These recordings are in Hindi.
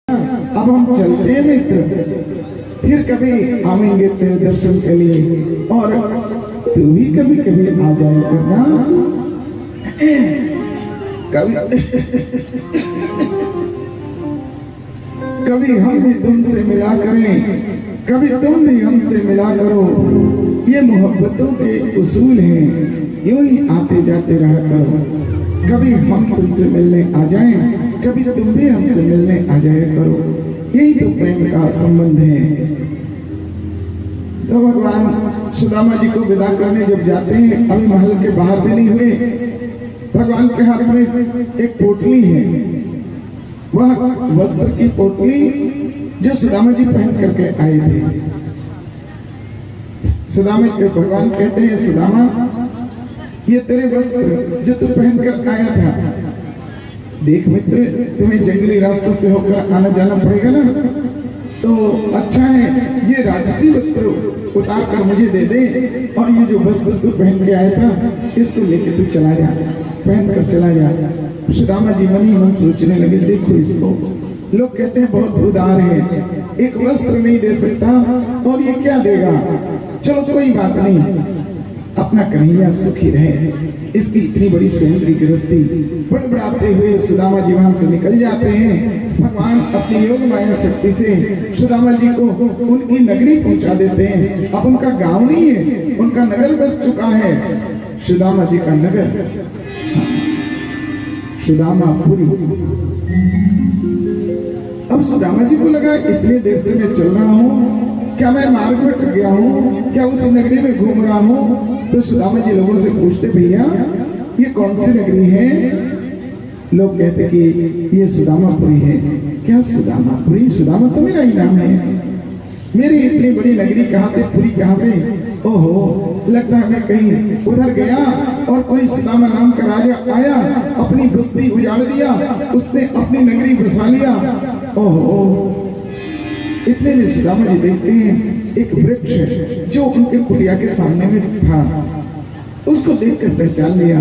अब हम चलते हैं मित्र, फिर कभी आवेंगे तेरे दर्शन के लिए, और तू भी कभी कभी आ जाए करना। कभी हम भी तुमसे मिला करें, कभी तुम भी हमसे मिला करो। ये मोहब्बतों के उसूल हैं, यूं ही आते जाते रहा करो। कभी हम तुमसे मिलने आ जाएं, कभी तुम भी हमसे मिलने आ जाया करो। यही तो प्रेम का संबंध है। तो भगवान सुदामा जी को विदा करने जब जाते हैं, अभी महल के बाहर भी नहीं हुए, भगवान के हाथ में एक पोटली है। वह वस्त्र की पोटली जो सुदामा जी पहन करके आए थे। सुदामा भगवान कहते हैं, सुदामा ये तेरे वस्त्र जो तू पहन कर आया था। देख मित्र, तुम्हें जंगली रास्तों से होकर आना जाना पड़ेगा ना, तो अच्छा है ये राजसी वस्त्र उतार कर मुझे दे दे, और ये जो वस्त्र तू पहन के आया था इसको लेके तू चला जा, पहन कर चला जा। सुदामा जी मन ही मन सोचने लगे, देखो इसको, लोग कहते हैं बहुत उदार है, एक वस्त्र नहीं दे सकता और ये क्या देगा। चलो कोई बात नहीं, अपना कन्हैया सुखी रहे। इसकी इतनी बड़ी सैन की गृहस्थी बड़बड़ाते हुए सुदामा जी वहां से निकल जाते हैं। भगवान अपनी योग माया शक्ति से सुदामा जी को उनकी नगरी पहुंचा देते हैं। अब उनका गांव नहीं है, उनका नगर बस चुका है, सुदामा जी का नगर सुदामापुरी। अब सुदामा जी को लगा इतने देर से मैं चल रहा हूँ, क्या मैं मार्ग में टक गया हूँ, क्या उस नगरी में घूम रहा हूँ। तो सुदामा जी लोगों से पूछते, भैया ये कौन सी नगरी है। लोग कहते कि ये सुदामापुरी है। क्या सुदामापुरी? सुदामा तो मेरा ही नाम है, मेरी इतनी बड़ी नगरी कहाँ से, पुरी कहाँ से। ओहो, लगता है मैं कहीं उधर गया और कोई सुदामा नाम का राजा आया, अपनी बस्ती उजाड़ दिया, उसने अपनी नगरी बसा लिया। ओहो, इतने में सुदामा जी देखते हैं एक वृक्ष जो उनके कुटिया के सामने में था, उसको देखकर पहचान लिया।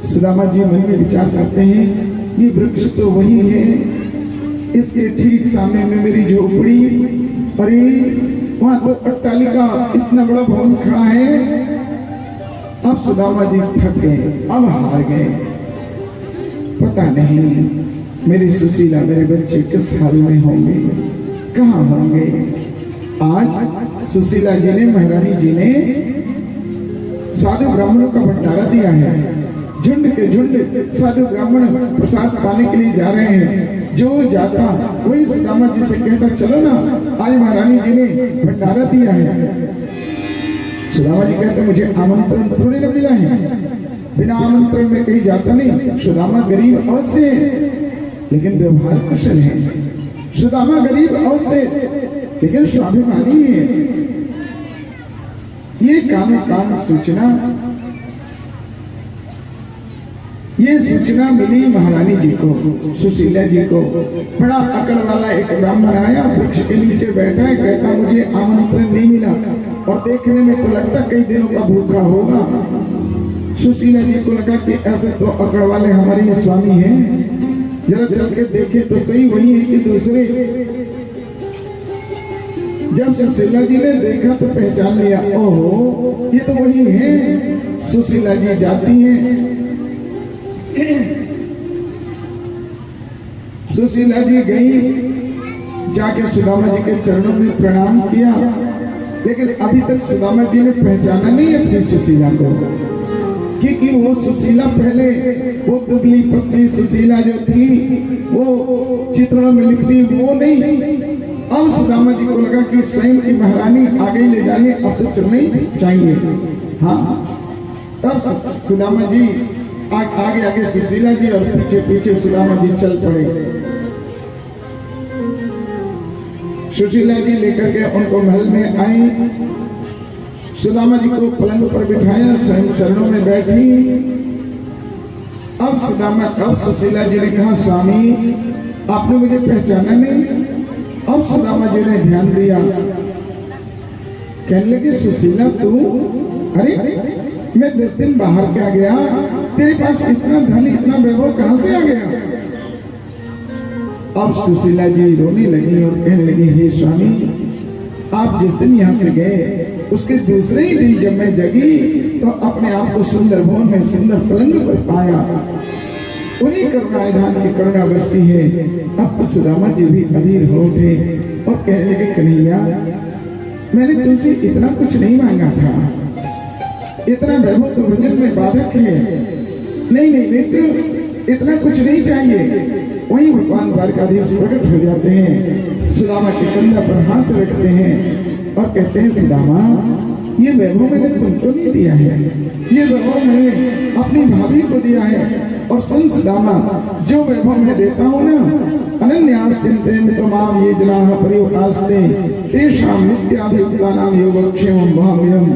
सुदामा जी मन में विचार करते हैं, ये वृक्ष तो वही है, इसके ठीक सामने में मेरी झोपड़ी, अरे वहां तो अट्टालिका इतना बड़ा भवन खड़ा है। अब सुदामा जी थक गए, अब हार गए। पता नहीं मेरी सुशीला, मेरे बच्चे किस हाल में होंगे, कहाँ होंगे। आज सुशीला जी ने, महारानी जी ने साधु ब्राह्मणों का भंडारा दिया है। झुंड के झुंड साधु ब्राह्मण प्रसाद पाने के लिए जा रहे हैं। जो जाता वही सुदामा जी से कहता, चलो ना, आज महारानी जी ने भंडारा दिया है। सुदामा जी कहते, मुझे आमंत्रण थोड़ी न मिला है, बिना आमंत्रण में कहीं जाता नहीं। सुदामा गरीब अवश्य है लेकिन व्यवहार कुशल है। सुदामा गरीब अवश्य लेकिन स्वाभिमानी है। ये कान सूचना, ये सूचना मिली महारानी जी को, सुशीला जी को। बड़ा अकड़ वाला एक ब्राह्मण आया, वृक्ष के नीचे बैठा है, कहता मुझे आमंत्रण नहीं मिला, और देखने में तो लगता कई दिनों का भूखा होगा। सुशीला जी को लगा कि ऐसे तो अकड़ वाले हमारे स्वामी हैं, जरा चल के देखे तो सही वही है कि दूसरे। जब सुशीला जी ने देखा तो पहचान लिया, ओहो ये तो वही है। सुशीला जी जाती हैं, सुशीला जी गई, जाके सुदामा जी के चरणों में प्रणाम किया, लेकिन अभी तक सुदामा जी ने पहचाना नहीं अपनी सुशीला को, क्योंकि वो सुशीला पहले वो दुबली पतली सुशीला जो थी, वो चित्रों में लिखती वो नहीं। अब सुदामा जी को लगा कि स्वयं की महारानी आगे ले जाने, अब तो चलना ही चाहिए। हाँ, तब सुदामा जी आगे आगे सुशीला जी और पीछे पीछे सुदामा जी चल पड़े। सुशीला जी लेकर के उनको महल में आई, सुदामा जी को पलंग पर बिठाया, स्वयं चरणों में बैठी। अब सुशीला जी ने कहा, स्वामी आपने मुझे पहचाना नहीं। अब सुदामा जी ने ध्यान दिया, कहने लगे, सुशीला तू? अरे मैं 10 दिन बाहर क्या गया, तेरे पास इतना धन इतना वैभव कहां से आ गया? अब सुशीला जी रोने लगी और कहने लगी, हे स्वामी, आप जिस दिन यहाँ से गए उसके दूसरे ही दिन जब मैं जगी तो अपने आप को सुंदर भवन में सुंदर पलंग पर पाया। उन्हीं करुणानिधान की करुणा बरसती है। अब सुदामा जी भी अधीर हो उठे और कहने लगे, कन्हैया, मैंने तुमसे इतना कुछ नहीं मांगा था, इतना वैभव तो भजन में बाधक है। नहीं नहीं मित्र, इतना कुछ नहीं चाहिए। वहीं भगवान द्वारकाधीश प्रकट हो जाते हैं, सुदामा के कंधा पर हाथ रखते हैं और कहते हैं, सुदामा, ये वैभव मैंने तुमको नहीं दिया है, ये वैभव मैंने अपनी भाभी को दिया है। और सुन सुदामा, जो वैभव मैं देता हूँ ना, अनन्याश्चिंतेन तमाम ये जनाः पर्युपास्ते तेषां नित्याभियुक्तानां योगक्षेमं भाव्यम्।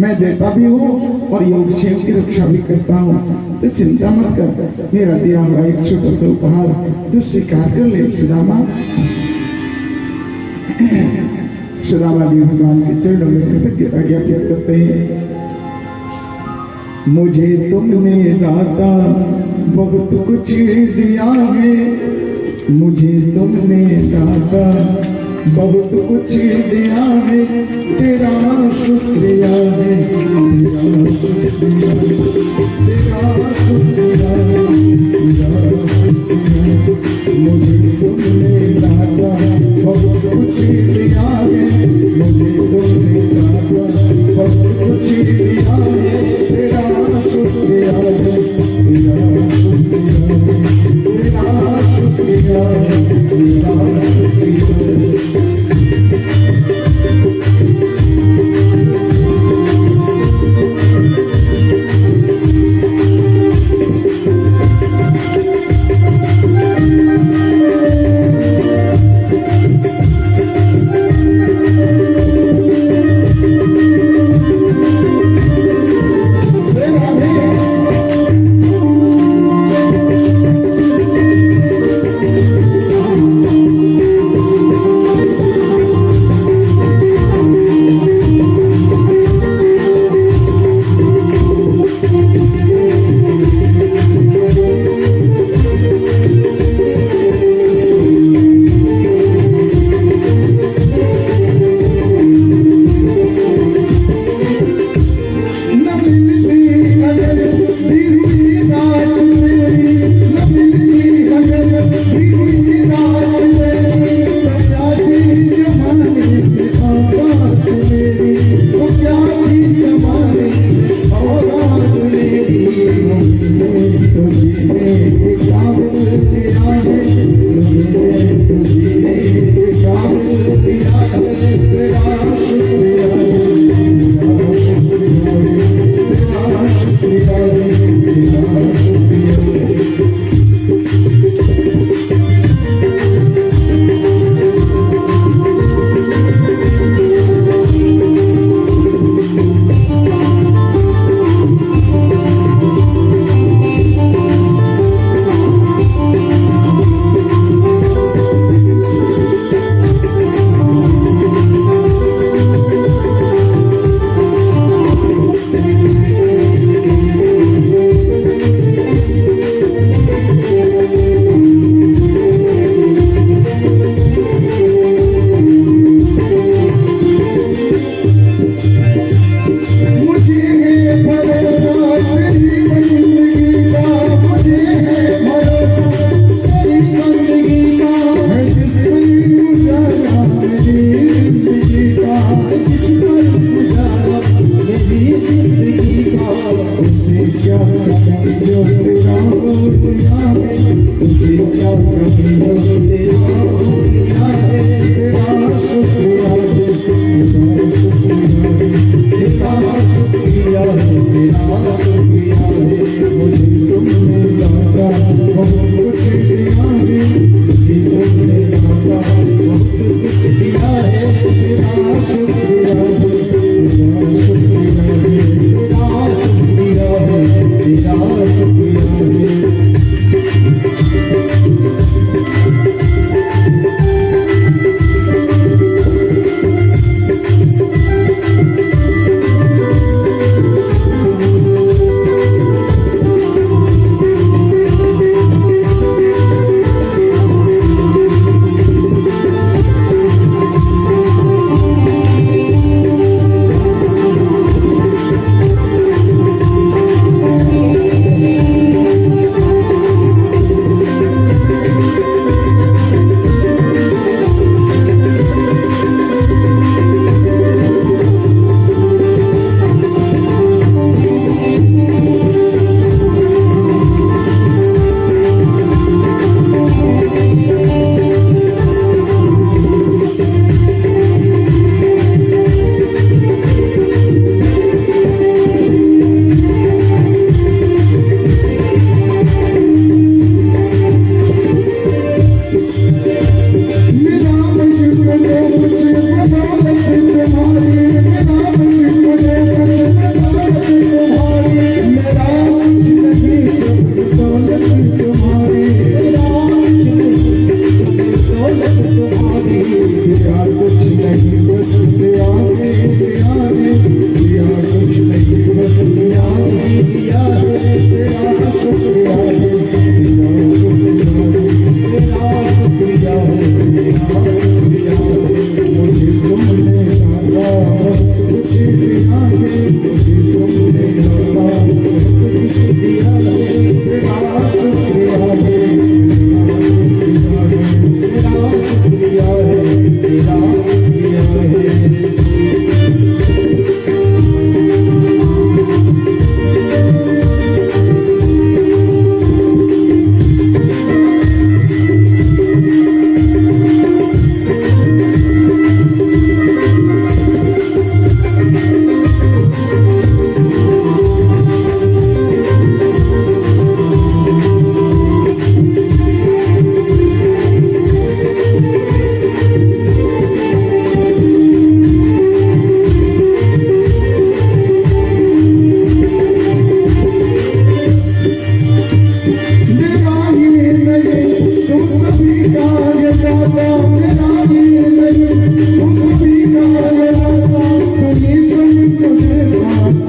मैं देता भी हूँ और योगक्षेम की रक्षा भी करता हूँ, तो चिंता मत कर। मेरा दिया हुआ एक छोटा सा उपहार तू स्वीकार कर ले सुदामा। सुदामा जी भगवान के चरणों में कृतज्ञता ज्ञापित करते हैं। मुझे तुमने दाता बहुत कुछ दिया है, मुझे तुमने दाता बहुत कुछ दिया है, तेरा शुक्रिया है, तेरा शुक्रिया, तेरा शुक्रिया, तेरा शुक्रिया। मुझे तुमने दाता बहुत कुछ दिया है, मुझे तुमने दाता बहुत कुछ दिया है, तेरा शुक्रिया है, तेरा शुक्रिया, तेरा शुक्रिया, तेरा शुक्रिया।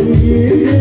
शुक्रिया